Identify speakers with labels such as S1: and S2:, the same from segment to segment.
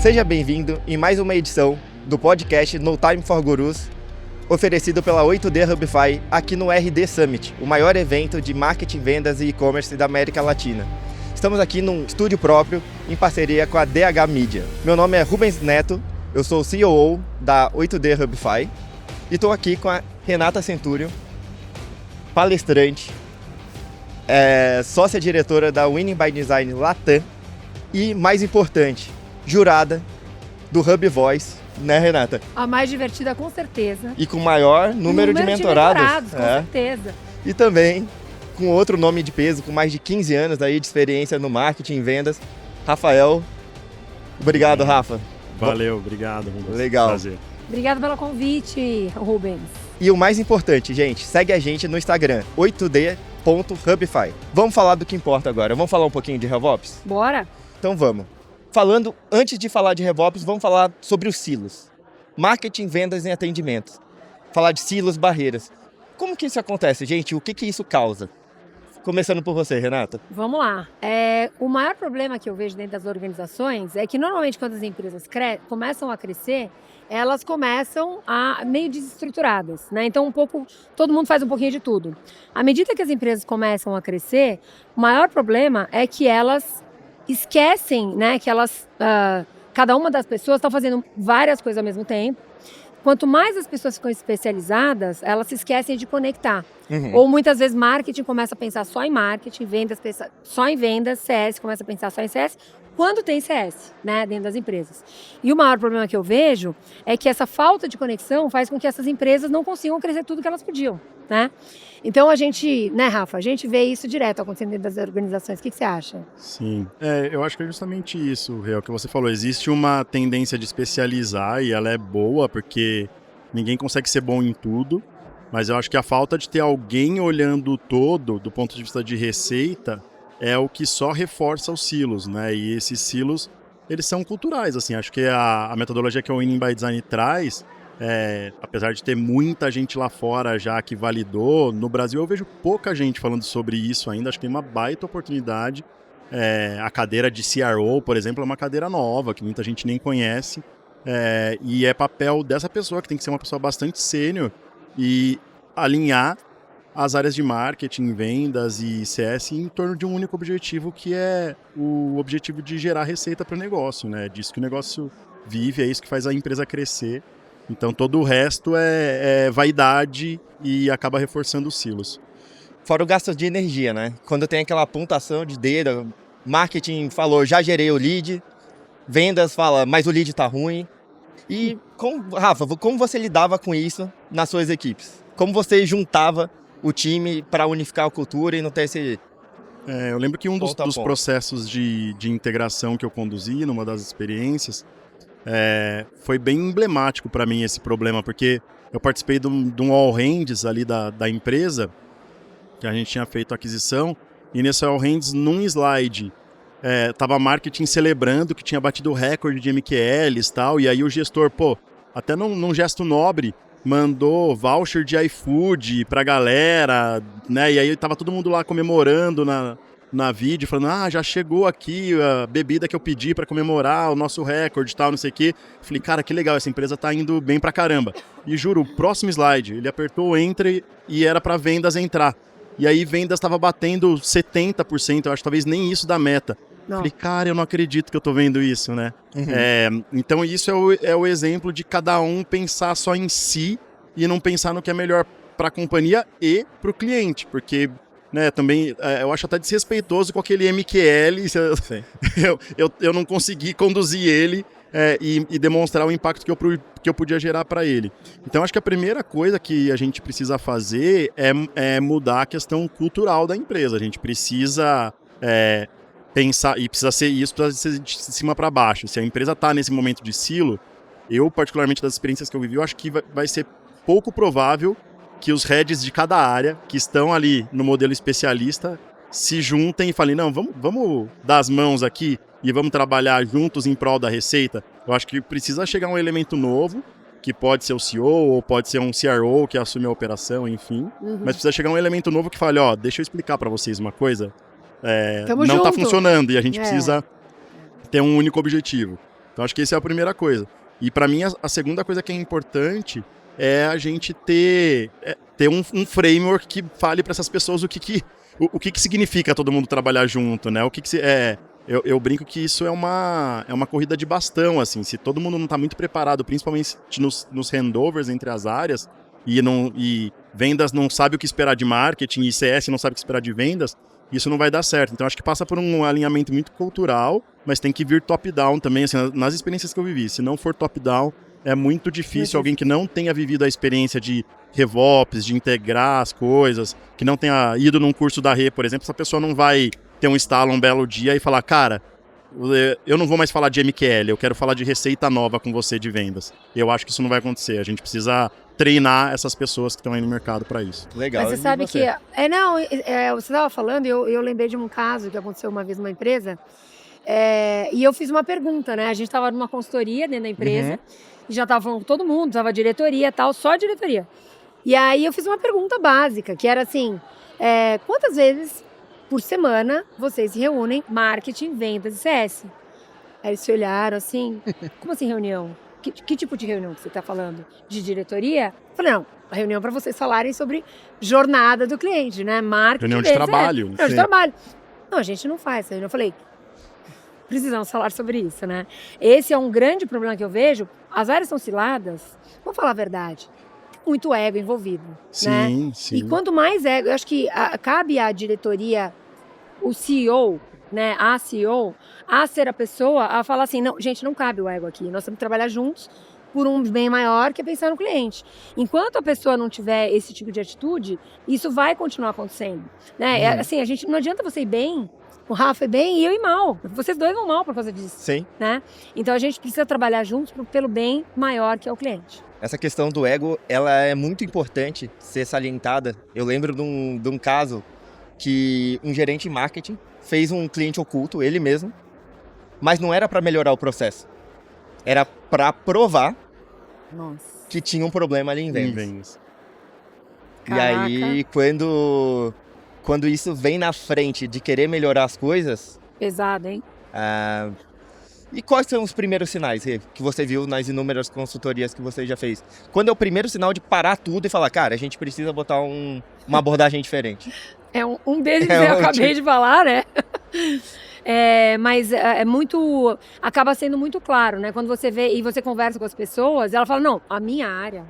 S1: Seja bem-vindo em mais uma edição do podcast No Time for Gurus, oferecido pela 8D Hubify aqui no RD Summit, o maior evento de marketing, vendas e e-commerce da América Latina. Estamos aqui num estúdio próprio, em parceria com a DH Media. Meu nome é Rubens Neto, eu sou o CEO da 8D Hubify e estou aqui com a Renata Centúrio, palestrante, sócia-diretora da Winning by Design Latam e, mais importante, jurada do Hub Voice, né, Renata?
S2: A mais divertida, com certeza.
S1: E com maior número de mentorados.
S2: Com certeza.
S1: E também com outro nome de peso, com mais de 15 anos aí de experiência no marketing e vendas, Rafael. Obrigado, Rafa.
S3: Valeu, obrigado. Rubens.
S1: Legal.
S3: Prazer.
S2: Obrigada pelo convite, Rubens.
S1: E o mais importante, gente, segue a gente no Instagram, 8d.hubify. Vamos falar do que importa agora. Vamos falar um pouquinho de RevOps?
S2: Bora?
S1: Então vamos. Antes de falar de RevOps, vamos falar sobre os silos. Marketing, vendas e atendimento. Falar de silos, barreiras. Como que isso acontece, gente? O que isso causa? Começando por você, Renata.
S2: Vamos lá. O maior problema que eu vejo dentro das organizações é que normalmente quando as empresas começam a crescer, elas começam a meio desestruturadas, né? Então todo mundo faz um pouquinho de tudo. À medida que as empresas começam a crescer, o maior problema é que elas esquecem, né, que cada uma das pessoas está fazendo várias coisas ao mesmo tempo. Quanto mais as pessoas ficam especializadas, elas se esquecem de conectar. Ou muitas vezes marketing começa a pensar só em marketing, vendas pensa só em vendas, CS começa a pensar só em CS, quando tem CS, né, dentro das empresas. E o maior problema que eu vejo é que essa falta de conexão faz com que essas empresas não consigam crescer tudo que elas podiam, né? Então a gente, né, Rafa, a gente vê isso direto acontecendo dentro das organizações. O que você acha?
S3: Sim, eu acho que é justamente isso, Real, que você falou. Existe uma tendência de especializar e ela é boa porque ninguém consegue ser bom em tudo, mas eu acho que a falta de ter alguém olhando o todo, do ponto de vista de receita, é o que só reforça os silos, né? E esses silos, eles são culturais, assim. Acho que a metodologia que o Winning by Design traz, apesar de ter muita gente lá fora já que validou, no Brasil eu vejo pouca gente falando sobre isso ainda. Acho que tem uma baita oportunidade. A cadeira de CRO, por exemplo, é uma cadeira nova, que muita gente nem conhece. E é papel dessa pessoa, que tem que ser uma pessoa bastante sênior, e alinhar as áreas de marketing, vendas e CS em torno de um único objetivo, que é o objetivo de gerar receita para o negócio, né? Disso que o negócio vive, é isso que faz a empresa crescer. Então todo o resto é vaidade e acaba reforçando os silos.
S1: Fora o gasto de energia, né? Quando tem aquela apontação de dedo, marketing falou, já gerei o lead, vendas fala, mas o lead tá ruim. E, Rafa, como você lidava com isso nas suas equipes? Como você juntava o time para unificar a cultura e não ter esse...
S3: Eu lembro que um dos processos de integração que eu conduzi, numa das experiências, foi bem emblemático para mim esse problema, porque eu participei de um All Hands ali da empresa, que a gente tinha feito a aquisição, e nesse All Hands, num slide, tava marketing celebrando que tinha batido o recorde de MQLs e tal, e aí o gestor, até num gesto nobre, mandou voucher de iFood pra galera, né? E aí tava todo mundo lá comemorando na vídeo, falando, já chegou aqui a bebida que eu pedi pra comemorar o nosso recorde e tal, não sei o quê. Falei, cara, que legal, essa empresa tá indo bem pra caramba. E juro, o próximo slide, ele apertou o Enter e era pra vendas entrar. E aí vendas tava batendo 70%, eu acho talvez nem isso da meta. Não. Falei, cara, eu não acredito que eu tô vendo isso, né? Então isso é o exemplo de cada um pensar só em si e não pensar no que é melhor para a companhia e para o cliente, porque, né, também eu acho até desrespeitoso com aquele MQL, eu não consegui conduzir ele e demonstrar o impacto que eu podia gerar para ele. Então acho que a primeira coisa que a gente precisa fazer é mudar a questão cultural da empresa. A gente precisa... pensar, e precisa ser de cima para baixo. Se a empresa está nesse momento de silo, eu, particularmente das experiências que eu vivi, eu acho que vai ser pouco provável que os heads de cada área, que estão ali no modelo especialista, se juntem e falem, não, vamos dar as mãos aqui e vamos trabalhar juntos em prol da receita. Eu acho que precisa chegar um elemento novo, que pode ser o CEO, ou pode ser um CRO que assume a operação, enfim. Mas precisa chegar um elemento novo que fale, deixa eu explicar para vocês uma coisa. Não está funcionando e a gente precisa ter um único objetivo. Então acho que essa é a primeira coisa. E para mim a segunda coisa que é importante é a gente ter um framework que fale para essas pessoas o que significa todo mundo trabalhar junto, né? Eu brinco que isso é uma corrida de bastão, assim. Se todo mundo não está muito preparado, principalmente nos handovers entre as áreas, e vendas não sabe o que esperar de marketing, e CS não sabe o que esperar de vendas, isso não vai dar certo. Então acho que passa por um alinhamento muito cultural, mas tem que vir top-down também, assim, nas experiências que eu vivi. Se não for top-down, é muito difícil alguém que não tenha vivido a experiência de RevOps, de integrar as coisas, que não tenha ido num curso da Rê, por exemplo, essa pessoa não vai ter um estalo um belo dia e falar, cara, eu não vou mais falar de MQL, eu quero falar de receita nova com você de vendas. Eu acho que isso não vai acontecer. A gente precisa treinar essas pessoas que estão aí no mercado para isso.
S2: Legal. Mas você sabe que... você estava falando, eu lembrei de um caso que aconteceu uma vez numa empresa, e eu fiz uma pergunta, né? A gente estava numa consultoria dentro da empresa, e já estava falando com todo mundo, estava diretoria e tal, só a diretoria. E aí eu fiz uma pergunta básica, que era assim, quantas vezes por semana vocês se reúnem, marketing, vendas e CS? Aí eles se olharam assim, como assim reunião? Que tipo de reunião que você está falando? De diretoria? Eu falei, não, a reunião para vocês falarem sobre jornada do cliente, né? Marketing.
S3: Reunião de trabalho.
S2: Reunião de trabalho. Não, a gente não faz essa reunião. Eu falei, precisamos falar sobre isso, né? Esse é um grande problema que eu vejo. As áreas são ciladas, vamos falar a verdade. Muito ego envolvido,
S3: sim,
S2: né?
S3: Sim.
S2: E quanto mais ego, eu acho que cabe à diretoria, o CEO, né, a CEO, a ser a pessoa a falar assim, não, gente, não cabe o ego aqui, nós temos que trabalhar juntos por um bem maior que é pensar no cliente. Enquanto a pessoa não tiver esse tipo de atitude, isso vai continuar acontecendo, né? Assim, a gente não adianta você ir bem, o Rafa ir bem e eu ir mal. Vocês dois vão mal por causa disso.
S1: Sim.
S2: Né? Então a gente precisa trabalhar juntos pelo bem maior que é o cliente.
S1: Essa questão do ego, ela é muito importante ser salientada. Eu lembro de um caso que um gerente de marketing fez um cliente oculto, ele mesmo, mas não era para melhorar o processo. Era para provar que tinha um problema ali em vendas. E aí, quando isso vem na frente de querer melhorar as coisas...
S2: Pesado, hein?
S1: E quais são os primeiros sinais, Rê, que você viu nas inúmeras consultorias que você já fez? Quando é o primeiro sinal de parar tudo e falar, cara, a gente precisa botar uma abordagem diferente?
S2: Um deles eu acabei de falar, né? Mas muito... Acaba sendo muito claro, né? Quando você vê e você conversa com as pessoas, ela fala, não, a minha área...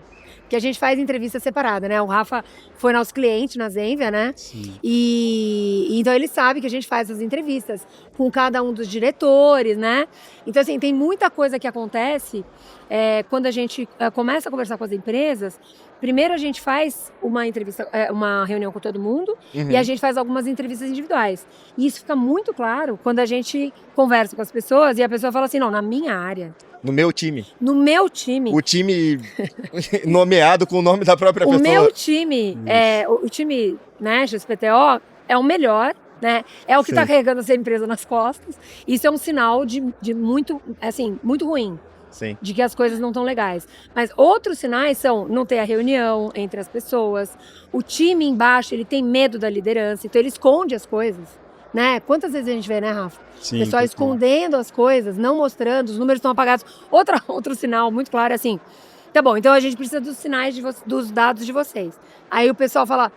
S2: Que a gente faz entrevista separada, né? O Rafa foi nosso cliente na Zenvia, né?
S3: Sim.
S2: E então ele sabe que a gente faz as entrevistas com cada um dos diretores, né? Então, assim, tem muita coisa que acontece quando a gente começa a conversar com as empresas. Primeiro a gente faz uma entrevista, uma reunião com todo mundo, e a gente faz algumas entrevistas individuais. E isso fica muito claro quando a gente conversa com as pessoas e a pessoa fala assim, não, na minha área.
S1: No meu time.
S2: No meu time.
S1: O time nomeado com o nome da própria pessoa.
S2: O meu time, o time, né, XPTO, é o melhor, né? É o que está carregando essa empresa nas costas. Isso é um sinal de muito, assim, muito ruim.
S1: Sim.
S2: De que as coisas não estão legais. Mas outros sinais são não ter a reunião entre as pessoas, o time embaixo, ele tem medo da liderança, então ele esconde as coisas, né? Quantas vezes a gente vê, né, Rafa?
S3: Sim,
S2: o pessoal escondendo as coisas, não mostrando, os números estão apagados. Outro sinal muito claro é assim, tá bom, então a gente precisa dos sinais, dos dados de vocês. Aí o pessoal fala,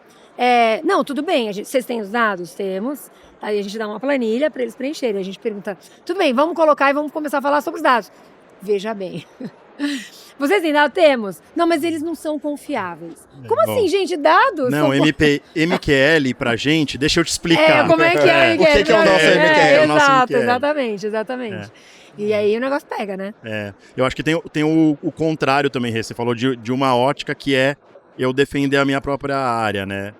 S2: não, tudo bem, vocês têm os dados? Temos. Aí a gente dá uma planilha para eles preencherem. A gente pergunta, tudo bem, vamos colocar e vamos começar a falar sobre os dados. Veja bem. Vocês têm dados? Temos. Não, mas eles não são confiáveis. Como assim, gente? Dados?
S3: Não, MQL pra gente, deixa eu te explicar.
S2: Como é que é o MQL?
S1: O que é o nosso MQL?
S2: Exatamente. E aí o negócio pega, né?
S3: Eu acho que tem o contrário também, Rê. Você falou de uma ótica que é eu defender a minha própria área, né?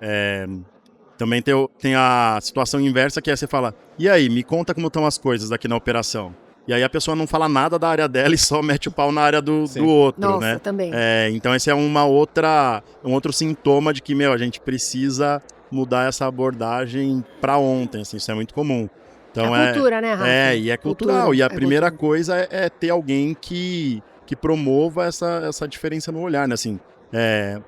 S3: Também tem a situação inversa, que é você fala, e aí, me conta como estão as coisas aqui na operação. E aí a pessoa não fala nada da área dela e só mete o pau na área do outro,
S2: Nossa,
S3: né?
S2: Também.
S3: Então esse é um outro sintoma de que, a gente precisa mudar essa abordagem para ontem, assim, isso é muito comum. Então,
S2: cultura, né, Rafa?
S3: E é cultural. E a primeira coisa é ter alguém que promova essa diferença no olhar, né? Assim,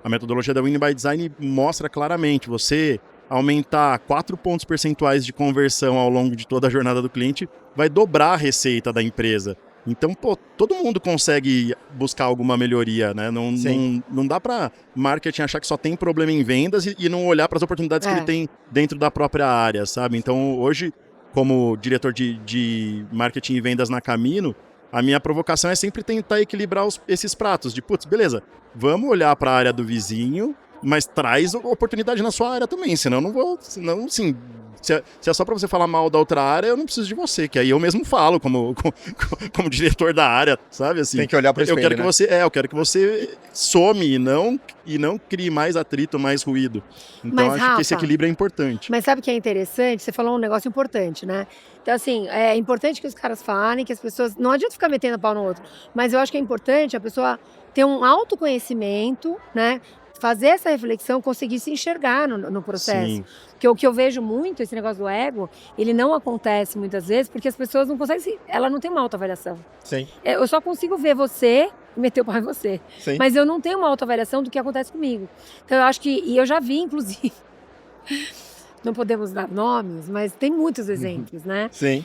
S3: a metodologia da Winning by Design mostra claramente, você aumentar 4 pontos percentuais de conversão ao longo de toda a jornada do cliente vai dobrar a receita da empresa. Então, todo mundo consegue buscar alguma melhoria, né? Não dá para marketing achar que só tem problema em vendas e não olhar para as oportunidades que ele tem dentro da própria área, sabe? Então, hoje, como diretor de marketing e vendas na Camino, a minha provocação é sempre tentar equilibrar esses pratos. De, putz, beleza, vamos olhar para a área do vizinho, mas traz oportunidade na sua área também, senão não vou... Senão, sim... Se é só para você falar mal da outra área, eu não preciso de você, que aí eu mesmo falo como diretor da área, sabe? Assim,
S1: tem que olhar para
S3: eu quero que você eu quero que você some e não crie mais atrito, mais ruído. Então,
S2: Mas,
S3: acho
S2: Rafa,
S3: que esse equilíbrio é importante.
S2: Mas sabe o que é interessante? Você falou um negócio importante, né? Então, assim, é importante que os caras falem, que as pessoas... Não adianta ficar metendo a pau no outro, mas eu acho que é importante a pessoa ter um autoconhecimento, né? Fazer essa reflexão, conseguir se enxergar no processo.
S3: Sim.
S2: Porque o que eu vejo muito, esse negócio do ego, ele não acontece muitas vezes porque as pessoas não conseguem... Ela não tem uma autoavaliação.
S1: Sim.
S2: Eu só consigo ver você e meter o pau em você.
S1: Sim.
S2: Mas eu não tenho uma autoavaliação do que acontece comigo. Então eu acho que... E eu já vi, inclusive... Não podemos dar nomes, mas tem muitos exemplos, né?
S1: Sim.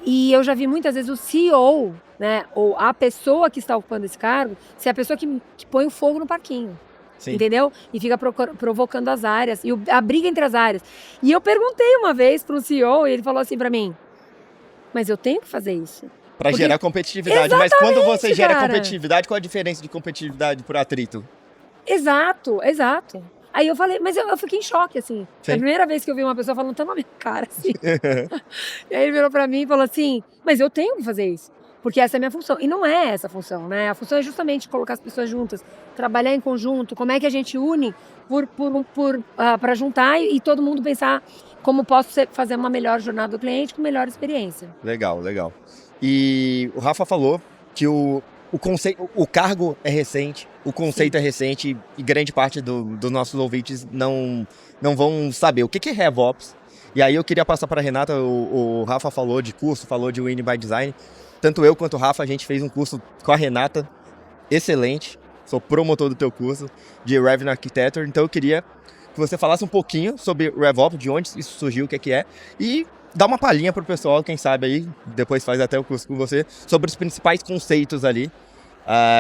S2: E eu já vi muitas vezes o CEO, né? Ou a pessoa que está ocupando esse cargo, ser a pessoa que põe o fogo no parquinho.
S1: Sim.
S2: Entendeu? E fica provocando as áreas, e a briga entre as áreas. E eu perguntei uma vez para um CEO, e ele falou assim para mim, mas eu tenho que fazer isso.
S1: Para gerar competitividade. Mas quando você gera competitividade, qual a diferença de competitividade por atrito?
S2: Exato. Aí eu falei, mas eu fiquei em choque, assim.
S1: Sim.
S2: A primeira vez que eu vi uma pessoa falando, tá na minha cara, assim. E aí ele virou pra mim e falou assim, mas eu tenho que fazer isso. Porque essa é a minha função. E não é essa a função, né? A função é justamente colocar as pessoas juntas, trabalhar em conjunto, como é que a gente une para juntar e todo mundo pensar como posso fazer uma melhor jornada do cliente com melhor experiência.
S1: Legal. E o Rafa falou que o cargo é recente, o conceito é recente e grande parte dos nossos ouvintes não vão saber o que é RevOps. E aí eu queria passar para a Renata, o Rafa falou de curso, falou de Winning by Design. Tanto eu quanto o Rafa, a gente fez um curso com a Renata, excelente, sou promotor do teu curso de Revenue Architecture, então eu queria que você falasse um pouquinho sobre RevOps, de onde isso surgiu, o que é, e dar uma palhinha pro pessoal, quem sabe aí, depois faz até o curso com você, sobre os principais conceitos ali,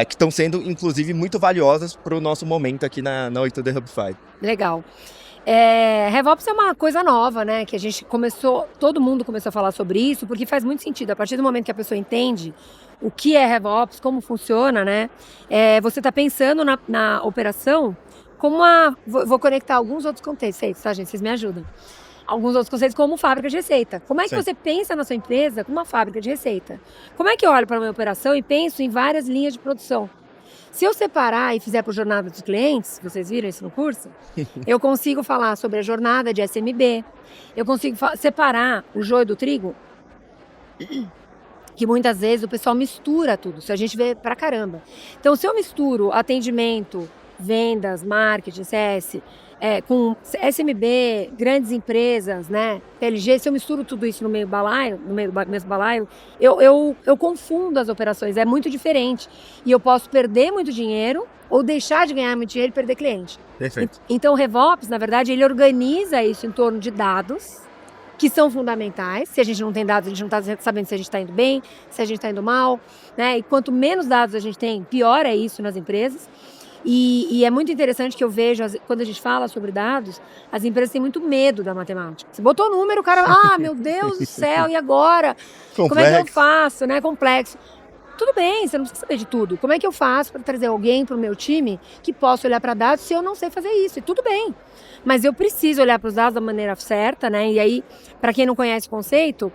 S1: que estão sendo, inclusive, muito valiosos para o nosso momento aqui na 8D Hubify.
S2: Legal. RevOps é uma coisa nova, né? Que a gente todo mundo começou a falar sobre isso, porque faz muito sentido. A partir do momento que a pessoa entende o que é RevOps, como funciona, né? Você está pensando na operação como vou conectar alguns outros conceitos, tá, gente? Vocês me ajudam. Alguns outros conceitos como fábrica de receita. Como é que você pensa na sua empresa como uma fábrica de receita? Como é que eu olho para a minha operação e penso em várias linhas de produção? Se eu separar e fizer por jornada dos clientes, vocês viram isso no curso? Eu consigo falar sobre a jornada de SMB, eu consigo separar o joio do trigo, que muitas vezes o pessoal mistura tudo, isso a gente vê pra caramba. Então, se eu misturo atendimento, vendas, marketing, CS, com SMB, grandes empresas, né, PLG, se eu misturo tudo isso no meio do mesmo balaio, eu confundo as operações, é muito diferente. E eu posso perder muito dinheiro ou deixar de ganhar muito dinheiro e perder cliente.
S1: Perfeito.
S2: Então o RevOps, na verdade, ele organiza isso em torno de dados, que são fundamentais. Se a gente não tem dados, a gente não está sabendo se a gente está indo bem, se a gente está indo mal, né? E quanto menos dados a gente tem, pior é isso nas empresas. E é muito interessante que eu vejo, quando a gente fala sobre dados, as empresas têm muito medo da matemática. Você botou o número, o cara, meu Deus do céu, e agora?
S1: Complexo.
S2: Como é que eu faço, né? Complexo. Tudo bem, você não precisa saber de tudo. Como é que eu faço para trazer alguém para o meu time que possa olhar para dados se eu não sei fazer isso? E tudo bem. Mas eu preciso olhar para os dados da maneira certa, né? E aí, para quem não conhece o conceito,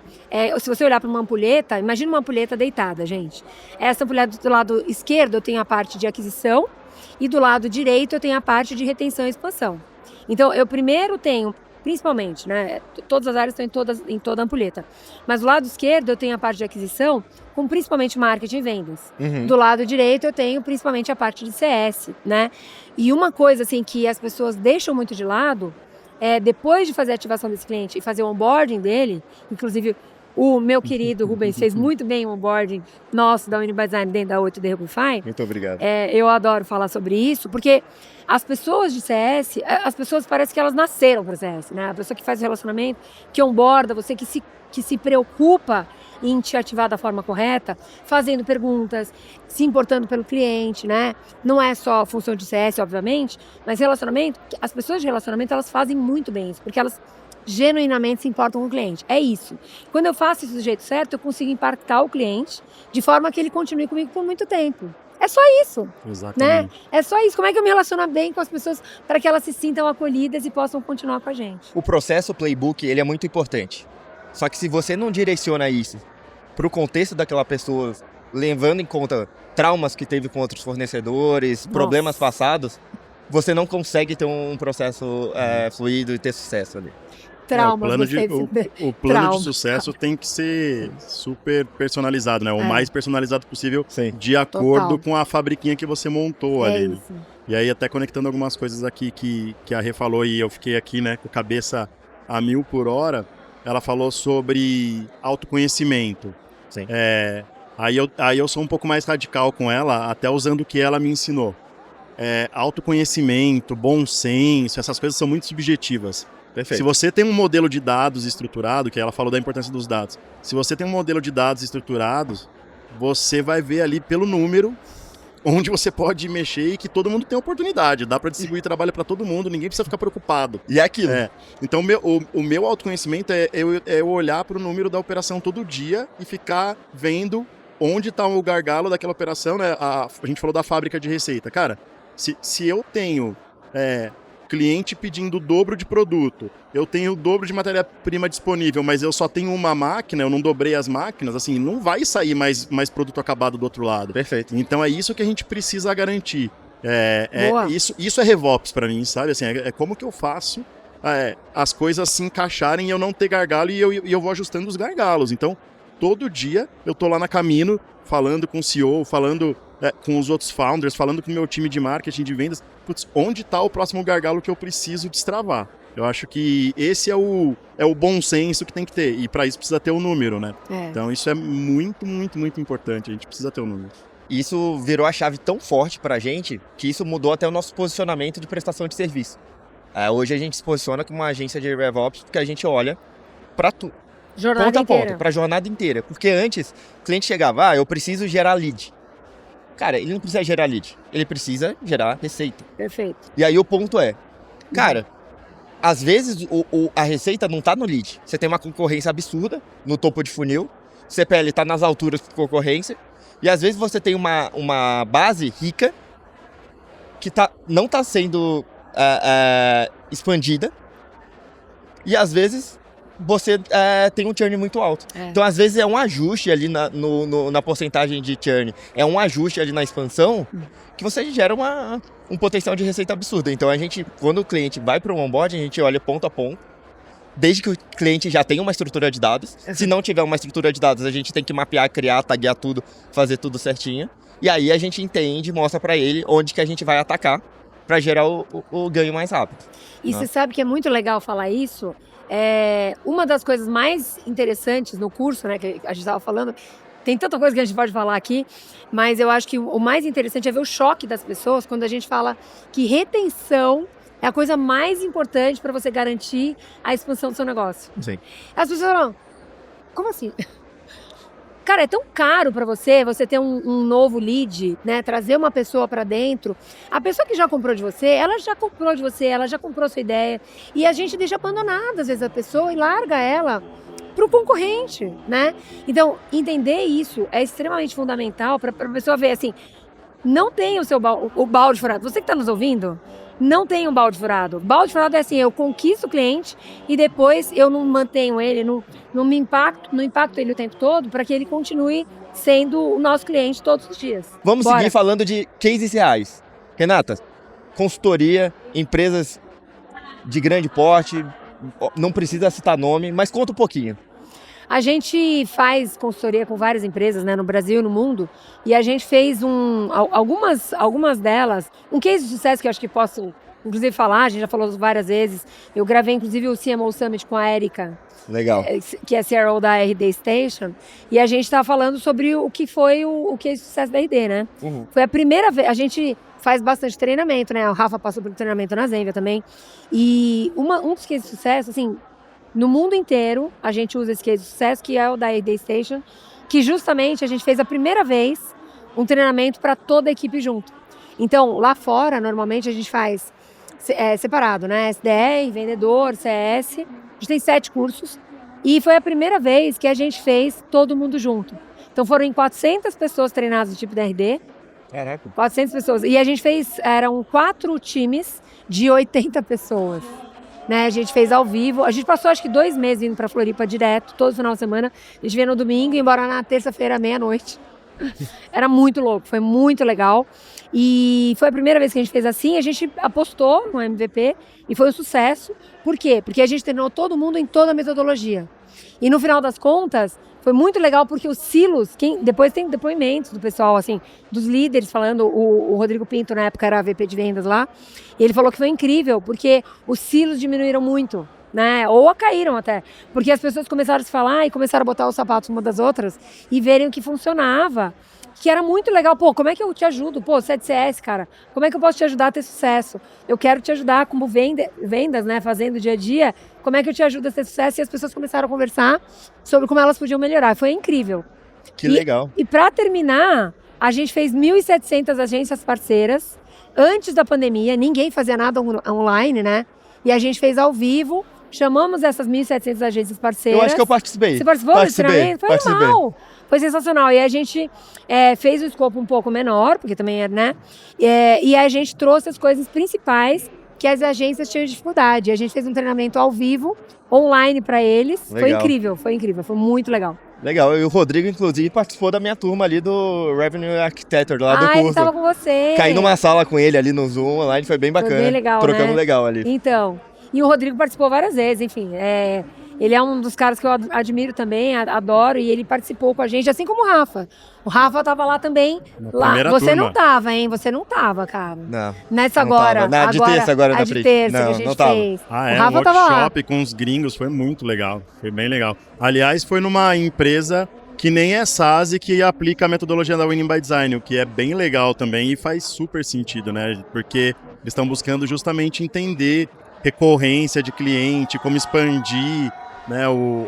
S2: se você olhar para uma ampulheta, imagina uma ampulheta deitada, gente. Essa ampulheta do lado esquerdo eu tenho a parte de aquisição, e do lado direito eu tenho a parte de retenção e expansão. Então, eu primeiro tenho, principalmente, né, todas as áreas estão em toda a ampulheta, mas do lado esquerdo eu tenho a parte de aquisição, com principalmente marketing e vendas.
S1: Uhum.
S2: Do lado direito eu tenho principalmente a parte de CS, né? E uma coisa assim que as pessoas deixam muito de lado, depois de fazer a ativação desse cliente e fazer o onboarding dele, inclusive o meu querido Rubens fez muito bem o onboarding nosso da Winning by Design dentro da 8D Hubify.
S1: Muito obrigado.
S2: Eu adoro falar sobre isso, porque as pessoas de CS, as pessoas parece que elas nasceram para CS, né? A pessoa que faz o relacionamento, que onboarda, você que se preocupa em te ativar da forma correta, fazendo perguntas, se importando pelo cliente, né? Não é só função de CS, obviamente, mas relacionamento, as pessoas de relacionamento, elas fazem muito bem isso, porque elas genuinamente se importam com o cliente. É isso. Quando eu faço isso do jeito certo, eu consigo impactar o cliente de forma que ele continue comigo por muito tempo. É só isso.
S3: Exatamente.
S2: Né? É só isso. Como é que eu me relaciono bem com as pessoas para que elas se sintam acolhidas e possam continuar com a gente?
S1: O processo playbook, ele é muito importante. Só que se você não direciona isso para o contexto daquela pessoa, levando em conta traumas que teve com outros fornecedores, problemas passados, você não consegue ter um processo fluido e ter sucesso ali.
S2: Traumas,
S3: o plano de sucesso tem que ser super personalizado, né? O mais personalizado possível, de acordo com a fabriquinha que você montou ali. Né? E aí, até conectando algumas coisas aqui que a Rê falou, e eu fiquei aqui, né, com a cabeça a 1000 por hora, ela falou sobre autoconhecimento.
S1: Sim.
S3: Aí eu sou um pouco mais radical com ela, até usando o que ela me ensinou. Autoconhecimento, bom senso, essas coisas são muito subjetivas. Perfeito. Se você tem um modelo de dados estruturado, que ela falou da importância dos dados, se você tem um modelo de dados estruturados, você vai ver ali pelo número onde você pode mexer e que todo mundo tem oportunidade. Dá para distribuir trabalho para todo mundo, ninguém precisa ficar preocupado.
S1: E é aquilo.
S3: Então, o meu autoconhecimento é eu olhar para o número da operação todo dia e ficar vendo onde está o gargalo daquela operação. Né? A gente falou da fábrica de receita. Cara, se eu tenho cliente pedindo o dobro de produto, eu tenho o dobro de matéria-prima disponível, mas eu só tenho uma máquina, eu não dobrei as máquinas, assim, não vai sair mais produto acabado do outro lado.
S1: Perfeito.
S3: Então é isso que a gente precisa garantir. Isso é RevOps para mim, sabe? Assim, é como que eu faço as coisas se encaixarem e eu não ter gargalo e eu vou ajustando os gargalos. Então, todo dia eu tô lá na Camino, falando com o CEO, falando com os outros founders, falando com o meu time de marketing, de vendas, onde está o próximo gargalo que eu preciso destravar. Eu acho que esse é o bom senso que tem que ter, e para isso precisa ter o número, né? Então isso é muito, muito, muito importante, a gente precisa ter o número.
S1: Isso virou a chave tão forte pra gente, que isso mudou até o nosso posicionamento de prestação de serviço. Hoje a gente se posiciona como uma agência de RevOps, porque a gente olha para tudo.
S2: Jornada
S1: ponto a ponto, para a jornada inteira. Porque antes, o cliente chegava, eu preciso gerar lead. Cara, ele não precisa gerar lead, ele precisa gerar receita.
S2: Perfeito.
S1: E aí o ponto cara, às vezes a receita não tá no lead. Você tem uma concorrência absurda no topo de funil, CPL tá nas alturas de concorrência, e às vezes você tem uma base rica que não tá sendo expandida, e às vezes você tem um churn muito alto. Então, às vezes, é um ajuste ali na porcentagem de churn, é um ajuste ali na expansão que você gera um potencial de receita absurdo. Então, quando o cliente vai para o onboard, a gente olha ponto a ponto, desde que o cliente já tenha uma estrutura de dados. Se não tiver uma estrutura de dados, a gente tem que mapear, criar, taguear tudo, fazer tudo certinho. E aí a gente entende, mostra para ele onde que a gente vai atacar para gerar o ganho mais rápido.
S2: E você sabe que é muito legal falar isso. Uma das coisas mais interessantes no curso, né, que a gente estava falando, tem tanta coisa que a gente pode falar aqui, mas eu acho que o mais interessante é ver o choque das pessoas quando a gente fala que retenção é a coisa mais importante para você garantir a expansão do seu negócio.
S1: Sim.
S2: As pessoas falam, como assim? Cara, é tão caro para você ter um novo lead, né? Trazer uma pessoa para dentro. A pessoa que já comprou de você, ela já comprou sua ideia. E a gente deixa abandonada, às vezes, a pessoa e larga ela para o concorrente, né? Então, entender isso é extremamente fundamental para a pessoa ver, assim, não tem o balde furado. Você que está nos ouvindo, não tem um balde furado. Balde furado é assim, eu conquisto o cliente e depois eu não mantenho ele, não impacto ele o tempo todo para que ele continue sendo o nosso cliente todos os dias.
S1: Vamos seguir falando de cases reais. Renata, consultoria, empresas de grande porte, não precisa citar nome, mas conta um pouquinho.
S2: A gente faz consultoria com várias empresas, né, no Brasil e no mundo, e a gente fez algumas delas, um case de sucesso que eu acho que posso, inclusive, falar, a gente já falou várias vezes, eu gravei, inclusive, o CMO Summit com a Érica,
S1: legal,
S2: que é CRO da RD Station, e a gente estava falando sobre o que foi o case de sucesso da RD, né?
S1: Uhum.
S2: Foi a primeira vez, a gente faz bastante treinamento, né, o Rafa passou pelo treinamento na Zenvia também, e um dos cases de sucesso, assim, no mundo inteiro, a gente usa esse case de sucesso, que é o da RD Station, que justamente a gente fez a primeira vez um treinamento para toda a equipe junto. Então, lá fora, normalmente a gente faz separado, né? SDR, vendedor, CS. A gente tem 7 cursos. E foi a primeira vez que a gente fez todo mundo junto. Então, foram 400 pessoas treinadas do tipo DRD.
S1: Caraca.
S2: 400 pessoas. E a gente fez, eram 4 times de 80 pessoas. Né? A gente fez ao vivo. A gente passou, acho que 2 meses indo pra Floripa direto, todo final de semana. A gente veio no domingo e ia embora na terça-feira, meia-noite. Era muito louco, foi muito legal. E foi a primeira vez que a gente fez assim. A gente apostou no MVP e foi um sucesso. Por quê? Porque a gente treinou todo mundo em toda a metodologia. E no final das contas, foi muito legal porque os silos, depois tem depoimentos do pessoal, assim, dos líderes falando, o Rodrigo Pinto na época era VP de vendas lá, e ele falou que foi incrível porque os silos diminuíram muito, né? Ou caíram até, porque as pessoas começaram a se falar e começaram a botar os sapatos uma das outras e verem o que funcionava, que era muito legal. Pô, como é que eu te ajudo? Pô, você é de CS, cara, como é que eu posso te ajudar a ter sucesso? Eu quero te ajudar como vendas, né, fazendo dia a dia, como é que eu te ajudo a ter sucesso? E as pessoas começaram a conversar sobre como elas podiam melhorar. Foi incrível.
S1: Que legal.
S2: E para terminar, a gente fez 1.700 agências parceiras. Antes da pandemia, ninguém fazia nada online, né? E a gente fez ao vivo. Chamamos essas 1.700 agências parceiras.
S1: Eu acho que eu participei.
S2: Você participou desse treinamento? Foi animal. Foi sensacional. E a gente fez um escopo um pouco menor, porque também era, né? E a gente trouxe as coisas principais que as agências tinham dificuldade. A gente fez um treinamento ao vivo, online para eles.
S1: Legal.
S2: Foi incrível, foi muito legal.
S1: Legal, e o Rodrigo, inclusive, participou da minha turma ali do Revenue Architecture, lá do curso.
S2: Ele tava com você.
S1: Caí numa sala com ele ali no Zoom, online, foi bem bacana.
S2: Foi bem legal,
S1: trocando
S2: né?
S1: legal ali.
S2: Então, e o Rodrigo participou várias vezes, enfim, ele é um dos caras que eu admiro também, adoro, e ele participou com a gente, assim como o Rafa. O Rafa tava lá também. Você
S3: turma.
S2: não tava, hein? Você não tava, cara.
S1: Não.
S2: Nessa
S1: não
S2: agora.
S1: Tava. Na de terça agora
S2: a
S1: na
S2: de
S1: frente.
S2: terça
S1: não,
S2: que a gente
S1: não tava.
S2: fez.
S3: O
S2: Rafa
S3: um
S2: tava lá.
S3: workshop com os gringos, foi muito legal. Foi bem legal. Aliás, foi numa empresa que nem é SaaS e que aplica a metodologia da Winning by Design, o que é bem legal também e faz super sentido, né? Porque eles estão buscando justamente entender recorrência de cliente, como expandir, né,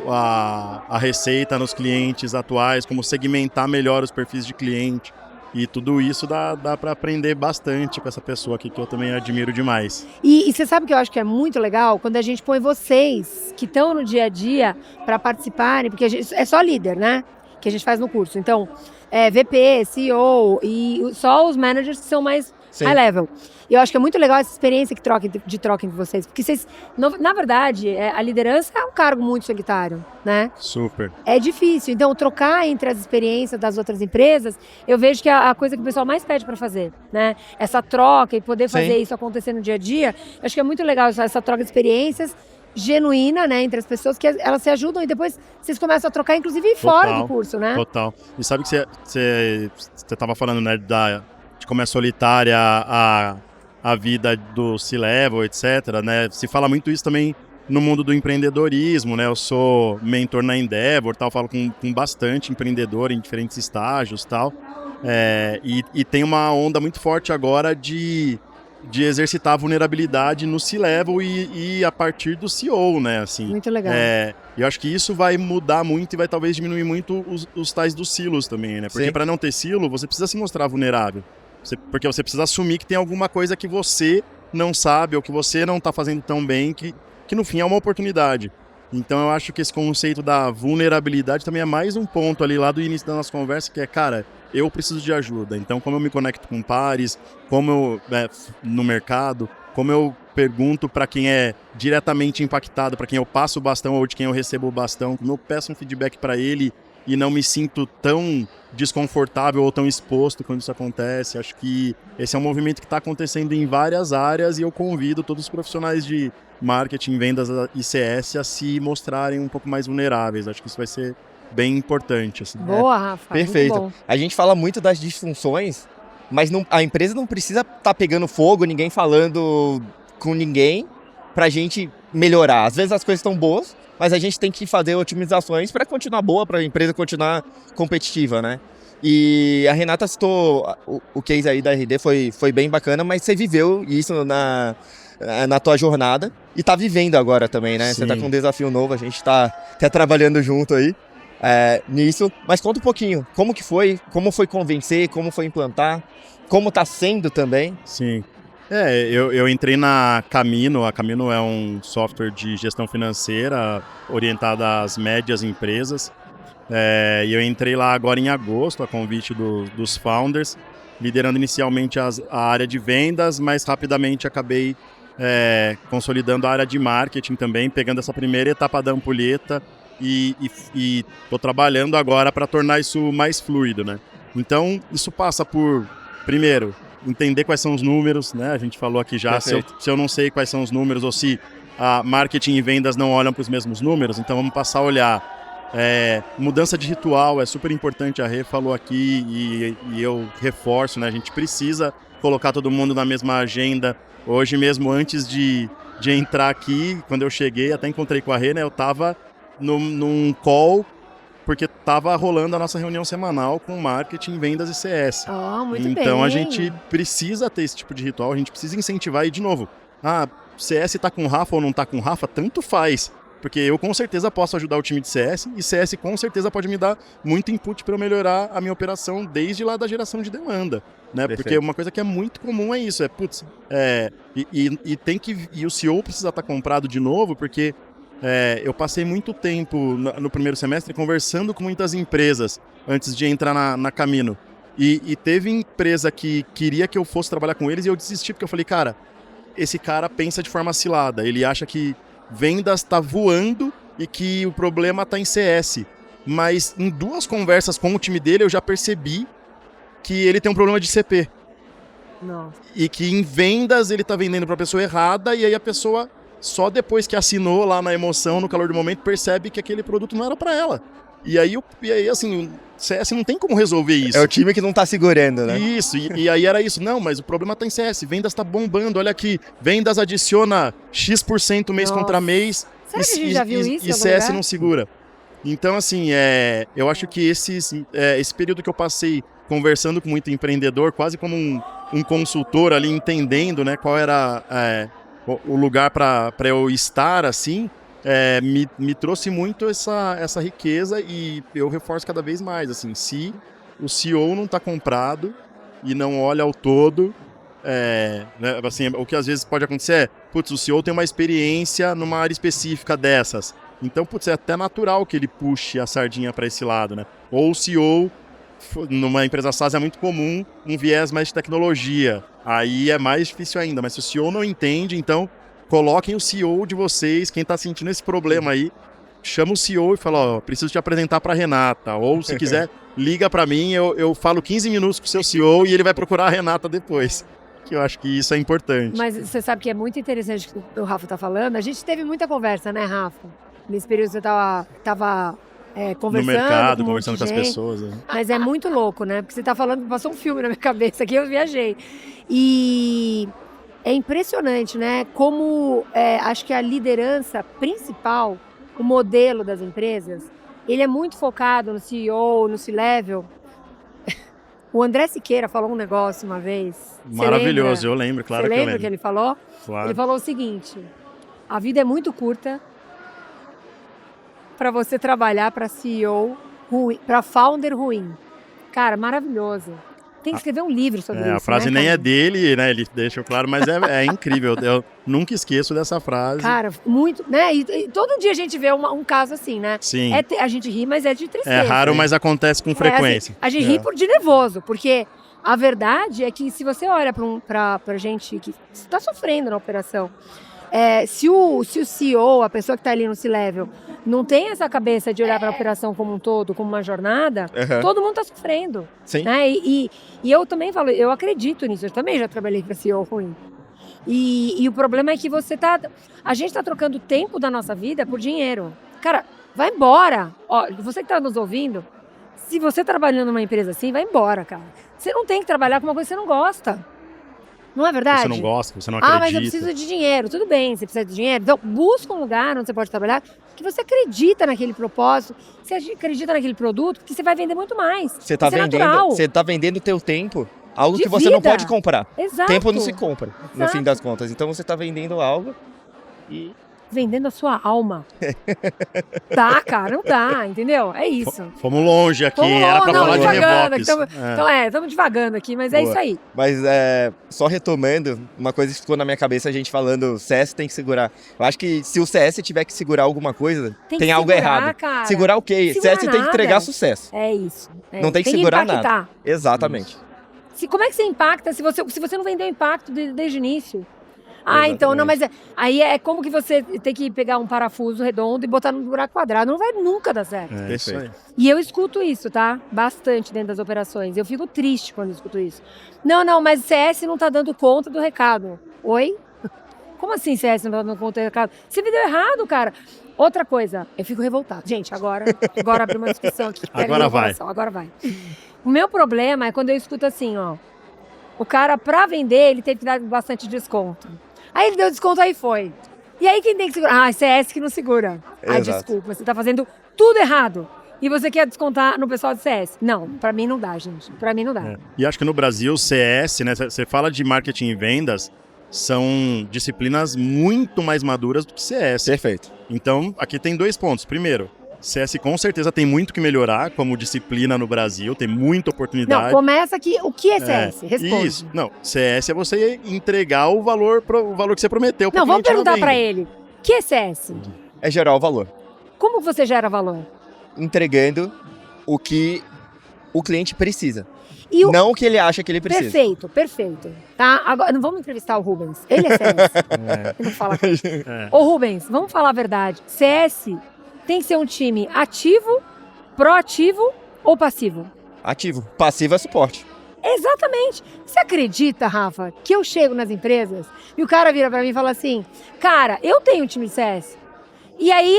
S3: a receita nos clientes atuais, como segmentar melhor os perfis de cliente. E tudo isso dá para aprender bastante com essa pessoa aqui, que eu também admiro demais.
S2: E você sabe que eu acho que é muito legal? Quando a gente põe vocês, que estão no dia a dia, para participarem, porque é só líder, né? Que a gente faz no curso. Então, VP, CEO e só os managers que são mais high level. E eu acho que é muito legal essa experiência de troca entre vocês. Porque vocês, na verdade, a liderança é um cargo muito solitário, né?
S3: Super.
S2: É difícil. Então, trocar entre as experiências das outras empresas, eu vejo que é a coisa que o pessoal mais pede para fazer, né? Essa troca e poder fazer isso acontecer no dia a dia. Eu acho que é muito legal essa troca de experiências genuína, né, entre as pessoas, que elas se ajudam e depois vocês começam a trocar, inclusive fora do curso, né?
S3: Total. E sabe que você estava falando, né, de como é solitária a vida do C-Level, etc., né? Se fala muito isso também no mundo do empreendedorismo, né? Eu sou mentor na Endeavor, tal, falo com bastante empreendedor em diferentes estágios, tal. E tem uma onda muito forte agora de exercitar a vulnerabilidade no C-Level e a partir do CEO, né? Assim,
S2: muito legal.
S3: Eu acho que isso vai mudar muito e vai talvez diminuir muito os tais dos silos também, né? Porque para não ter silo, você precisa se mostrar vulnerável. Porque você precisa assumir que tem alguma coisa que você não sabe ou que você não está fazendo tão bem, que no fim é uma oportunidade. Então eu acho que esse conceito da vulnerabilidade também é mais um ponto ali lá do início da nossa conversa, que é, cara, eu preciso de ajuda. Então, como eu me conecto com pares, como eu, no mercado, como eu pergunto para quem é diretamente impactado, para quem eu passo o bastão ou de quem eu recebo o bastão, como eu peço um feedback para ele e não me sinto tão desconfortável ou tão exposto quando isso acontece. Acho que esse é um movimento que está acontecendo em várias áreas e eu convido todos os profissionais de marketing, vendas e CS a se mostrarem um pouco mais vulneráveis. Acho que isso vai ser bem importante. Assim.
S2: Boa, Rafa.
S1: Perfeito. A gente fala muito das disfunções, mas a empresa não precisa estar pegando fogo, ninguém falando com ninguém pra gente melhorar. Às vezes as coisas estão boas, mas a gente tem que fazer otimizações para continuar boa, para a empresa continuar competitiva, né? E a Renata citou o case aí da RD, foi bem bacana, mas você viveu isso na tua jornada e tá vivendo agora também, né?
S3: Sim.
S1: Você tá com um desafio novo, a gente tá até trabalhando junto aí nisso. Mas conta um pouquinho, como foi convencer, como foi implantar, como tá sendo também.
S3: Sim. Eu entrei na Camino. A Camino é um software de gestão financeira orientado às médias empresas. E eu entrei lá agora em agosto, a convite dos founders, liderando inicialmente a área de vendas, mas rapidamente acabei consolidando a área de marketing também, pegando essa primeira etapa da ampulheta e estou trabalhando agora para tornar isso mais fluido, né? Então, isso passa por, primeiro, entender quais são os números, né? A gente falou aqui já, se eu não sei quais são os números ou se a marketing e vendas não olham para os mesmos números, então vamos passar a olhar. Mudança de ritual é super importante, a Rê falou aqui e eu reforço, né? A gente precisa colocar todo mundo na mesma agenda. Hoje mesmo, antes de entrar aqui, quando eu cheguei, até encontrei com a Rê, né? Eu estava num call, porque estava rolando a nossa reunião semanal com marketing, vendas e CS.
S2: Muito bem.
S3: Então a gente precisa ter esse tipo de ritual, a gente precisa incentivar e, de novo, CS tá com o Rafa ou não tá com o Rafa, tanto faz. Porque eu com certeza posso ajudar o time de CS e CS com certeza pode me dar muito input para eu melhorar a minha operação desde lá da geração de demanda, né? Porque uma coisa que é muito comum é isso, e o CEO precisa estar comprado de novo, porque eu passei muito tempo no primeiro semestre conversando com muitas empresas antes de entrar na Camino. E teve empresa que queria que eu fosse trabalhar com eles e eu desisti, porque eu falei, cara, esse cara pensa de forma cilada, ele acha que vendas está voando e que o problema está em CS. Mas em 2 conversas com o time dele eu já percebi que ele tem um problema de CP.
S2: Nossa.
S3: E que em vendas ele está vendendo para a pessoa errada e aí a pessoa, só depois que assinou lá na emoção, no calor do momento, percebe que aquele produto não era para ela. E aí, assim, o CS não tem como resolver isso.
S1: É o time que não tá segurando, né?
S3: Isso, e aí era isso. Não, mas o problema tá em CS, vendas tá bombando, olha aqui, vendas adiciona X% mês contra mês.
S2: Será que a gente já viu isso
S3: e CS não segura. Então, assim, eu acho que esse período que eu passei conversando com muito empreendedor, quase como um consultor ali, entendendo, né, qual era o lugar para eu estar, assim, me trouxe muito essa riqueza e eu reforço cada vez mais, assim, se o CEO não está comprado e não olha ao todo, né, assim, o que às vezes pode acontecer o CEO tem uma experiência numa área específica dessas, então, é até natural que ele puxe a sardinha para esse lado, né? Ou o CEO, numa empresa SaaS é muito comum um viés mais de tecnologia, aí é mais difícil ainda, mas se o CEO não entende, então coloquem o CEO de vocês, quem está sentindo esse problema aí, chama o CEO e fala, preciso te apresentar para a Renata. Ou se quiser, liga para mim, eu falo 15 minutos com o seu CEO e ele vai procurar a Renata depois. Que eu acho que isso é importante.
S2: Mas você sabe que é muito interessante o que o Rafa está falando. A gente teve muita conversa, né, Rafa? Nesse período você estava conversando
S3: no mercado,
S2: com
S3: conversando com as pessoas. Né?
S2: Mas é muito louco, né? Porque você está falando, passou um filme na minha cabeça aqui, eu viajei. E é impressionante, né? Como acho que a liderança principal, o modelo das empresas, ele é muito focado no CEO, no C-Level. O André Siqueira falou um negócio uma vez.
S3: Maravilhoso, eu lembro, claro que eu lembro.
S2: Você lembra o que ele falou?
S3: Claro.
S2: Ele falou o seguinte, a vida é muito curta para você trabalhar para CEO ruim, para founder ruim. Cara, maravilhoso. Tem que escrever um livro sobre isso.
S3: A frase, né, nem é dele, né? Ele deixou claro, mas é incrível. Eu nunca esqueço dessa frase.
S2: Cara, muito, né? E todo dia a gente vê um caso assim, né?
S3: Sim.
S2: A gente ri, mas é de tristeza.
S3: É raro, mas acontece com frequência.
S2: Assim, a gente ri de nervoso, porque a verdade é que se você olha para gente que está sofrendo na operação, se o CEO, a pessoa que está ali no C-Level, não tem essa cabeça de olhar para a operação como um todo, como uma jornada, todo mundo está sofrendo.
S1: Sim.
S2: Né? E eu também falo, eu acredito nisso, eu também já trabalhei para CEO ruim. E o problema é que a gente está trocando tempo da nossa vida por dinheiro. Cara, vai embora. Ó, você que está nos ouvindo, se você trabalhando numa empresa assim, vai embora, cara. Você não tem que trabalhar com uma coisa que você não gosta. Não é verdade?
S3: Você não gosta, você não acredita.
S2: Mas eu preciso de dinheiro. Tudo bem, você precisa de dinheiro. Então, busca um lugar onde você pode trabalhar que você acredita naquele propósito, você acredita naquele produto, que você vai vender muito mais.
S1: Você tá vendendo o teu tempo Algo
S2: De
S1: que você não
S2: vida.
S1: pode comprar.
S2: Exato.
S1: Tempo não se compra, no
S2: Exato.
S1: fim das contas. Então você tá vendendo algo e...
S2: Vendendo a sua alma. Tá, cara, não dá, entendeu? É isso.
S3: Fomos longe aqui,
S2: Vamos
S3: era pra
S2: não,
S3: falar de
S2: devagando aqui,
S3: RevOps.
S2: Então, estamos devagando aqui, mas é
S1: Boa.
S2: isso aí.
S1: Mas só retomando, uma coisa que ficou na minha cabeça, a gente falando, CS tem que segurar. Eu acho que se o CS tiver que segurar alguma coisa,
S2: Tem
S1: tem
S2: que
S1: algo
S2: segurar,
S1: errado.
S2: cara.
S1: Segurar o quê?
S2: Segurar
S1: CS tem que
S2: nada.
S1: entregar sucesso.
S2: É isso.
S1: Não tem que segurar
S2: impactar.
S1: nada. Exatamente.
S2: Como é que você impacta se você não vendeu impacto desde o início? Ah,
S1: Exatamente.
S2: então, não, mas aí é como que você tem que pegar um parafuso redondo e botar num buraco quadrado. Não vai nunca dar certo.
S3: É isso aí.
S2: E eu escuto isso, tá? Bastante dentro das operações. Eu fico triste quando eu escuto isso. Não, mas CS não tá dando conta do recado. Oi? Como assim CS não tá dando conta do recado? Você vendeu errado, cara. Outra coisa, eu fico revoltada. Gente, agora abre uma discussão aqui.
S3: Agora vai.
S2: Agora vai. O meu problema é quando eu escuto assim, ó. O cara, pra vender, ele teve que dar bastante desconto. Aí ele deu desconto, aí foi. E aí quem tem que segurar? Ah, CS que não segura. Ah,
S1: Exato.
S2: desculpa, você tá fazendo tudo errado. E você quer descontar no pessoal de CS? Não, pra mim não dá, gente. Pra mim não dá.
S3: E acho que no Brasil, CS, né? Você fala de marketing e vendas, são disciplinas muito mais maduras do que CS.
S1: Perfeito.
S3: Então, aqui tem 2 pontos. Primeiro, CS com certeza tem muito que melhorar como disciplina no Brasil, tem muita oportunidade.
S2: Não, começa aqui. O que é CS? Responde.
S3: Isso. Não, CS é você entregar o valor que você prometeu para o
S2: Não, vamos
S3: cliente na
S2: perguntar
S3: venda.
S2: pra ele. O que é CS?
S1: É gerar o valor.
S2: Como você gera valor?
S1: Entregando o que o cliente precisa.
S2: E o...
S1: Não o que ele acha que ele precisa.
S2: Perfeito. Tá? Agora, não vamos entrevistar o Rubens. Ele é CS. Ele não fala com ele. Ô, Rubens, vamos falar a verdade. CS tem que ser um time ativo, proativo ou passivo?
S1: Ativo. Passivo é suporte.
S2: Exatamente. Você acredita, Rafa, que eu chego nas empresas e o cara vira pra mim e fala assim, cara, eu tenho um time de CS. E aí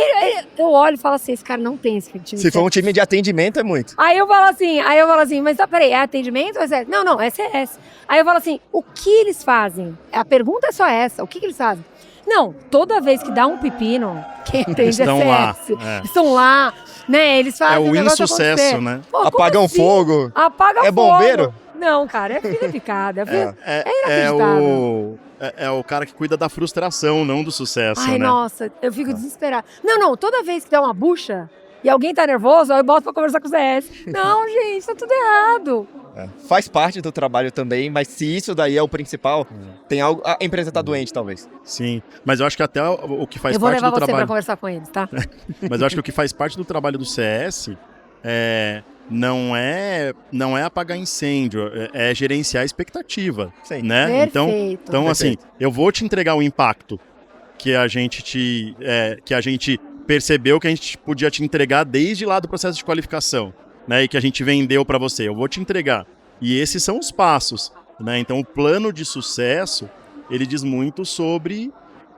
S2: eu olho e falo assim, esse cara não tem esse time de CS.
S1: Se for um time de atendimento, é muito.
S2: Aí eu falo assim, mas peraí, é atendimento ou é CS? Não, é CS. Aí eu falo assim, o que eles fazem? A pergunta é só essa, o que eles fazem? Não, toda vez que dá um pepino, quem atende
S3: Estão
S2: é
S3: lá,
S2: CS.
S3: é.
S2: Estão lá, né? Eles fazem
S3: É o
S2: negócio
S3: insucesso,
S2: acontecer.
S3: né?
S2: Pô, como
S1: Apagam
S2: assim?
S1: fogo.
S2: Apaga
S1: É
S2: fogo.
S1: bombeiro?
S2: Não, cara, é filha picada.
S3: É
S2: inacreditável.
S3: o cara que cuida da frustração, não do sucesso,
S2: Ai,
S3: né?
S2: nossa, eu fico desesperada. Não, toda vez que dá uma bucha e alguém tá nervoso, eu boto pra conversar com o CS. Não, gente, tá tudo errado.
S1: Faz parte do trabalho também, mas se isso daí é o principal, tem algo. A empresa tá doente, talvez.
S3: Sim, mas eu acho que até o que faz
S2: Eu vou
S3: parte
S2: levar
S3: do
S2: você pra
S3: trabalho...
S2: conversar com eles, tá?
S3: Mas eu acho que o que faz parte do trabalho do CS não é apagar incêndio, é gerenciar a expectativa,
S1: Sim.
S3: né?
S2: Perfeito.
S3: Então assim, eu vou te entregar o impacto que a gente percebeu que a gente podia te entregar desde lá do processo de qualificação, né? E que a gente vendeu para você. Eu vou te entregar. E esses são os passos, né? Então o plano de sucesso, ele diz muito sobre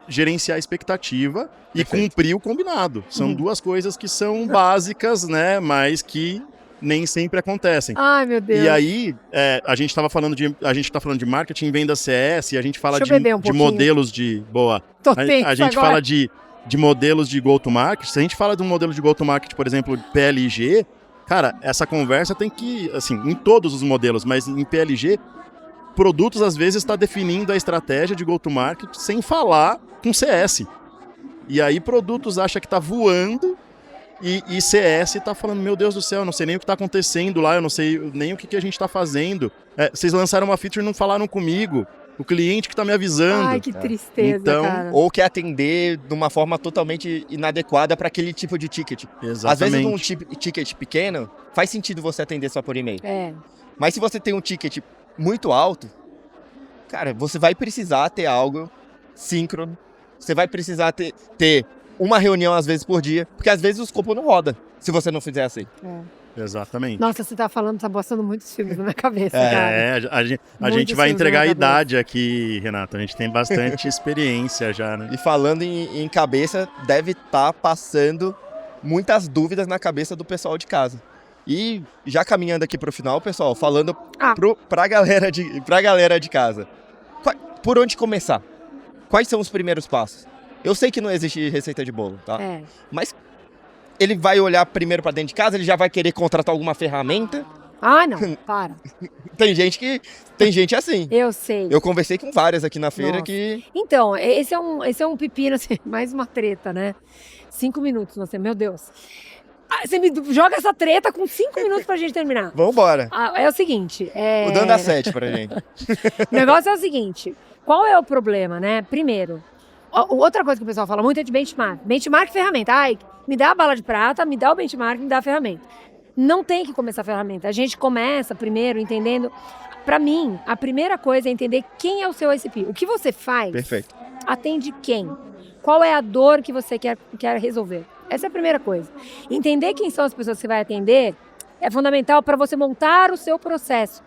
S3: gerenciar a expectativa e cumprir o combinado. São 2 coisas que são básicas, né? Mas que nem sempre acontecem.
S2: Ai, meu Deus.
S3: E aí, a gente tá falando de marketing, venda CS, e a gente fala
S2: Deixa eu beber um
S3: de
S2: pouquinho.
S3: modelos de... Boa.
S2: Tô
S3: A
S2: tenso
S3: gente
S2: agora.
S3: fala de modelos de go-to-market. Se a gente fala de um modelo de go-to-market, por exemplo, de PLG, cara, essa conversa tem que, assim, em todos os modelos, mas em PLG, produtos às vezes está definindo a estratégia de go-to-market sem falar com CS. E aí produtos acham que tá voando e CS tá falando, meu Deus do céu, eu não sei nem o que tá acontecendo lá, eu não sei nem o que a gente tá fazendo. Vocês lançaram uma feature e não falaram comigo. O cliente que tá me avisando.
S2: Ai, que tristeza,
S3: Então,
S2: cara.
S1: Ou quer atender de uma forma totalmente inadequada para aquele tipo de ticket.
S3: Exatamente.
S1: Às vezes, num ticket pequeno, faz sentido você atender só por e-mail.
S2: É.
S1: Mas se você tem um ticket muito alto, cara, você vai precisar ter algo síncrono. Você vai precisar ter uma reunião, às vezes, por dia. Porque, às vezes, o escopo não roda, se você não fizer assim.
S3: Exatamente.
S2: Nossa, você tá falando, tá botando muitos filmes na minha cabeça, cara.
S3: A gente
S2: Muitos
S3: vai
S2: filmes
S3: entregar
S2: na
S3: a
S2: cabeça.
S3: idade aqui, Renato. A gente tem bastante experiência já, né?
S1: E falando em cabeça, deve estar passando muitas dúvidas na cabeça do pessoal de casa. E já caminhando aqui pro final, pessoal, falando pra galera de casa. Por onde começar? Quais são os primeiros passos? Eu sei que não existe receita de bolo, tá?
S2: É.
S1: Mas ele vai olhar primeiro pra dentro de casa, ele já vai querer contratar alguma ferramenta.
S2: Ah, não, para.
S1: Tem gente assim.
S2: Eu sei.
S1: Eu conversei com várias aqui na feira.
S2: Nossa.
S1: Que...
S2: Então, esse é um pepino, assim, mais uma treta, né? 5 minutos, meu Deus. Você me joga essa treta com 5 minutos pra gente terminar.
S1: Vambora.
S2: É o seguinte...
S1: O dando a 7 pra gente.
S2: O negócio é o seguinte, qual é o problema, né? Primeiro, outra coisa que o pessoal fala muito é de benchmark. Benchmark é ferramenta. Ai, me dá a bala de prata, me dá o benchmark, me dá a ferramenta. Não tem que começar a ferramenta. A gente começa primeiro entendendo... Para mim, a primeira coisa é entender quem é o seu ICP. O que você faz,
S1: Perfeito.
S2: Atende quem? Qual é a dor que você quer resolver? Essa é a primeira coisa. Entender quem são as pessoas que você vai atender é fundamental para você montar o seu processo.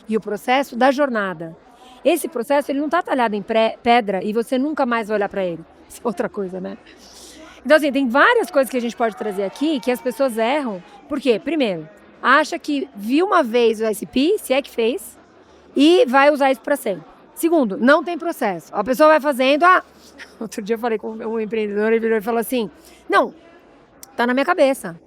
S2: E o processo da jornada. Esse processo ele não está talhado em pedra e você nunca mais vai olhar para ele. Isso é outra coisa, né? Então, assim, tem várias coisas que a gente pode trazer aqui que as pessoas erram. Por quê? Primeiro, acha que viu uma vez o ICP, se é que fez, e vai usar isso para sempre. Segundo, não tem processo. A pessoa vai fazendo... Outro dia eu falei com um empreendedor, ele virou e falou assim, não, tá na minha cabeça.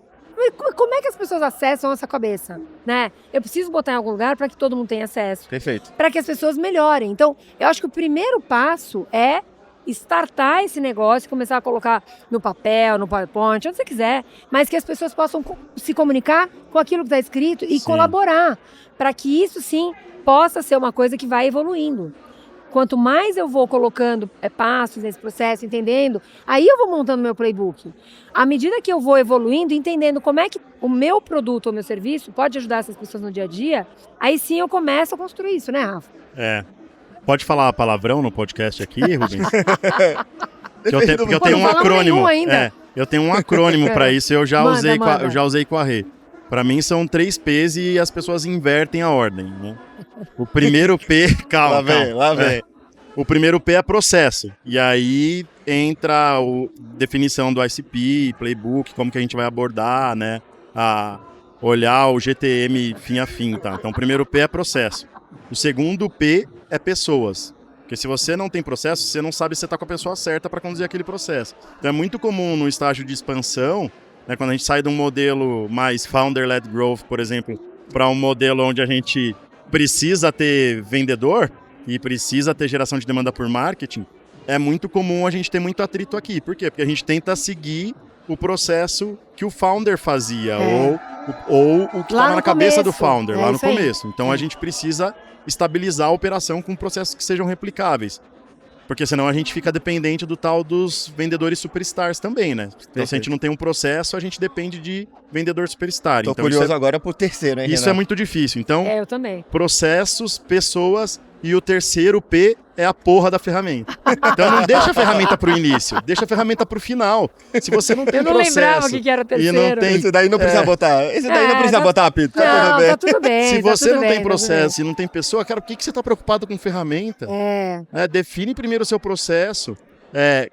S2: Como é que as pessoas acessam essa cabeça? Né? Eu preciso botar em algum lugar para que todo mundo tenha acesso.
S1: Perfeito.
S2: Para que as pessoas melhorem. Então, eu acho que o primeiro passo é startar esse negócio, começar a colocar no papel, no PowerPoint, onde você quiser, mas que as pessoas possam se comunicar com aquilo que está escrito e colaborar, para que isso sim possa ser uma coisa que vai evoluindo. Quanto mais eu vou colocando passos nesse processo, entendendo, aí eu vou montando meu playbook. À medida que eu vou evoluindo, entendendo como é que o meu produto ou meu serviço pode ajudar essas pessoas no dia a dia, aí sim eu começo a construir isso, né, Rafa?
S3: Pode falar palavrão no podcast aqui, Rubens? Porque eu tenho um acrônimo. Eu tenho um acrônimo para isso e eu já usei com a Rê. Para mim são 3 P's e as pessoas invertem a ordem, né? O primeiro P... Calma,
S1: lá vem.
S3: O primeiro P é processo. E aí entra a definição do ICP, playbook, como que a gente vai abordar, né? A olhar o GTM fim a fim, tá? Então o primeiro P é processo. O segundo P é pessoas. Porque se você não tem processo, você não sabe se você está com a pessoa certa para conduzir aquele processo. Então é muito comum no estágio de expansão, né, quando a gente sai de um modelo mais founder-led growth, por exemplo, para um modelo onde a gente precisa ter vendedor e precisa ter geração de demanda por marketing, é muito comum a gente ter muito atrito aqui. Por quê? Porque a gente tenta seguir o processo que o founder fazia ou o que estava na cabeça do founder lá no começo. Então a gente precisa estabilizar a operação com processos que sejam replicáveis. Porque senão a gente fica dependente do tal dos vendedores superstars também, né? Então se a gente não tem um processo, a gente depende de vendedor superstar.
S1: Tô
S3: então,
S1: curioso agora pro terceiro, hein,
S3: Isso
S1: Renato?
S3: é muito difícil. Então,
S2: eu também.
S3: Processos, pessoas e o terceiro P é a porra da ferramenta. Então não deixa a ferramenta pro início, deixa a ferramenta pro final. Se você não tem processo...
S2: Eu não lembrava que era o terceiro.
S3: E não tem...
S1: Esse daí não precisa botar. Esse daí não precisa botar, Pito.
S2: Tá tudo bem.
S3: Se você não tem processo e não tem pessoa, cara, por que você tá preocupado com ferramenta? Define primeiro o seu processo.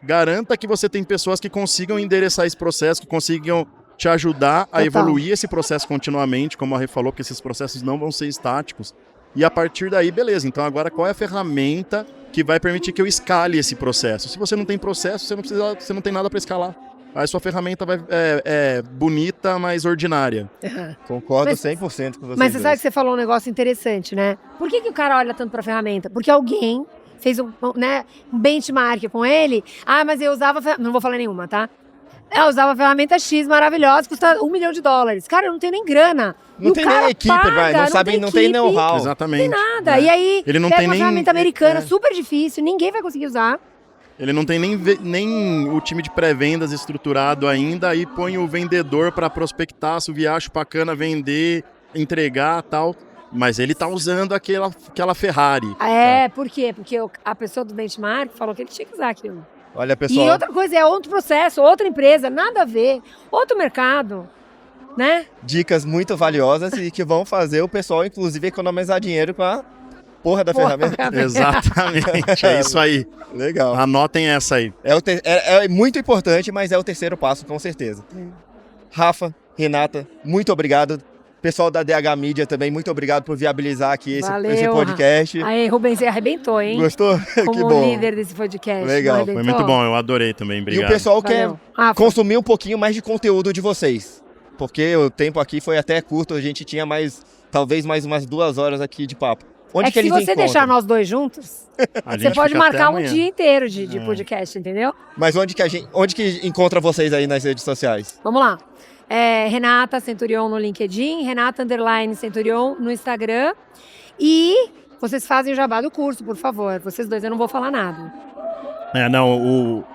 S3: Garanta que você tem pessoas que consigam endereçar esse processo, que consigam te ajudar a evoluir esse processo continuamente, como a Rê falou, porque esses processos não vão ser estáticos. E a partir daí, beleza. Então agora qual é a ferramenta que vai permitir que eu escale esse processo? Se você não tem processo, você não tem nada para escalar. Aí sua ferramenta é bonita, mas ordinária.
S1: Concordo 100% com você.
S2: Mas você sabe que você falou um negócio interessante, né? Por que o cara olha tanto para a ferramenta? Porque alguém fez um benchmark com ele. Mas eu usava... Não vou falar nenhuma, tá? Eu usava a ferramenta X maravilhosa, custa $1 milhão. Cara, eu não tenho nem grana.
S1: Não tem nem equipe, não tem know-how.
S3: Exatamente.
S2: Não tem nada. E aí,
S3: ele não
S2: pega
S3: tem
S2: uma
S3: nem
S2: ferramenta americana, super difícil, ninguém vai conseguir usar.
S3: Ele não tem nem o time de pré-vendas estruturado ainda, e põe o vendedor para prospectar, assoviar, chupar cana, vender, entregar e tal. Mas ele tá usando aquela Ferrari.
S2: Por quê? Porque a pessoa do benchmark falou que ele tinha que usar aquilo.
S1: Olha, pessoal...
S2: E outra coisa, é outro processo, outra empresa, nada a ver, outro mercado, né?
S1: Dicas muito valiosas e que vão fazer o pessoal, inclusive, economizar dinheiro com a porra da ferramenta.
S3: Exatamente, é isso aí.
S1: Legal.
S3: Anotem essa aí.
S1: É muito importante, mas é o terceiro passo, com certeza. Rafa, Renata, muito obrigado. Pessoal da DH Media também, muito obrigado por viabilizar aqui esse podcast.
S2: Aí, Rubens, você arrebentou, hein?
S1: Gostou?
S2: Como
S1: que bom.
S2: líder desse podcast.
S1: Legal.
S3: Foi muito bom, eu adorei também, obrigado.
S1: E o pessoal quer consumir um pouquinho mais de conteúdo de vocês. porque o tempo aqui foi até curto, a gente tinha talvez mais umas 2 horas aqui de papo. Onde
S2: que se
S1: eles
S2: você
S1: encontram?
S2: deixar nós dois juntos, você pode marcar um dia inteiro de podcast, entendeu?
S1: Mas onde que encontra vocês aí nas redes sociais?
S2: Vamos lá. Renata Centurion no LinkedIn, Renata _Centurion no Instagram. E vocês fazem o jabá do curso, por favor. Vocês dois, eu não vou falar nada.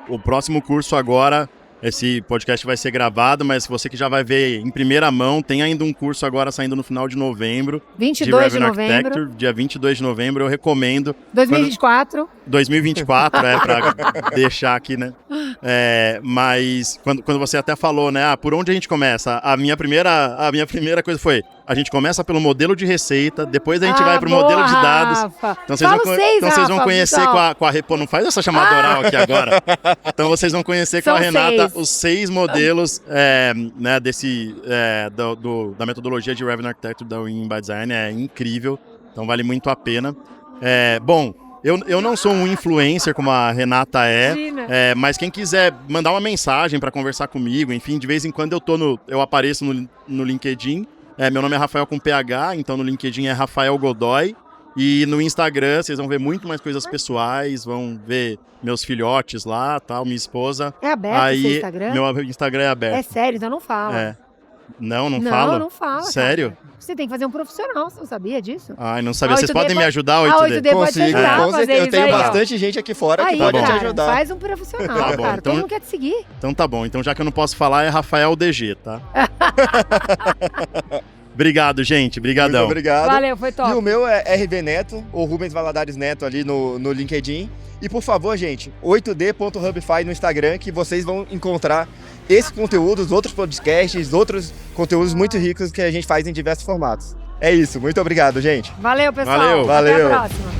S3: O próximo curso agora, esse podcast vai ser gravado, mas você que já vai ver em primeira mão, tem ainda um curso agora saindo no final de novembro.
S2: 22 de novembro.
S3: Dia 22 de novembro, eu recomendo.
S2: 2024.
S3: 2024, pra deixar aqui, né? Mas quando você até falou, né? Por onde a gente começa? A minha primeira coisa foi, a gente começa pelo modelo de receita, depois a gente vai pro modelo de dados.
S2: Rafa.
S3: Então vocês vão conhecer com a Pô, não faz essa chamada oral aqui agora. Então vocês vão conhecer com a Renata os 6 modelos né, da metodologia de Revenue Architecture da Win by Design. É incrível, então vale muito a pena. Bom, eu não sou um influencer como a Renata mas quem quiser mandar uma mensagem para conversar comigo, enfim, de vez em quando eu apareço no LinkedIn. Meu nome é Rafael com PH, então no LinkedIn é Rafael Godoy. E no Instagram vocês vão ver muito mais coisas pessoais, vão ver meus filhotes lá, tal, minha esposa.
S2: É aberto o seu Instagram?
S3: Meu Instagram é aberto.
S2: É sério, então não fala.
S3: Não fala?
S2: Não fala.
S3: Sério?
S2: Cara. Você tem que fazer um profissional, você não sabia disso?
S3: Ai, não sabia. Vocês podem me ajudar, 8D?
S2: A 8D pode te ajudar a fazer
S1: eu tenho
S2: aí,
S1: bastante gente aqui fora que pode te ajudar.
S2: Faz um profissional,
S3: tá bom,
S2: cara.
S3: Então,
S2: todo mundo quer te seguir.
S3: Então tá bom. Então já que eu não posso falar, é Rafael DG, tá? Obrigado, gente. Obrigadão.
S1: Muito obrigado.
S2: Valeu, foi top.
S1: E o meu é RV Neto, ou Rubens Valadares Neto ali no LinkedIn. E por favor, gente, 8d.hubify no Instagram, que vocês vão encontrar esse conteúdo, os outros podcasts, outros conteúdos muito ricos que a gente faz em diversos formatos. É isso, muito obrigado, gente.
S2: Valeu, pessoal.
S3: Valeu.
S2: Até a próxima.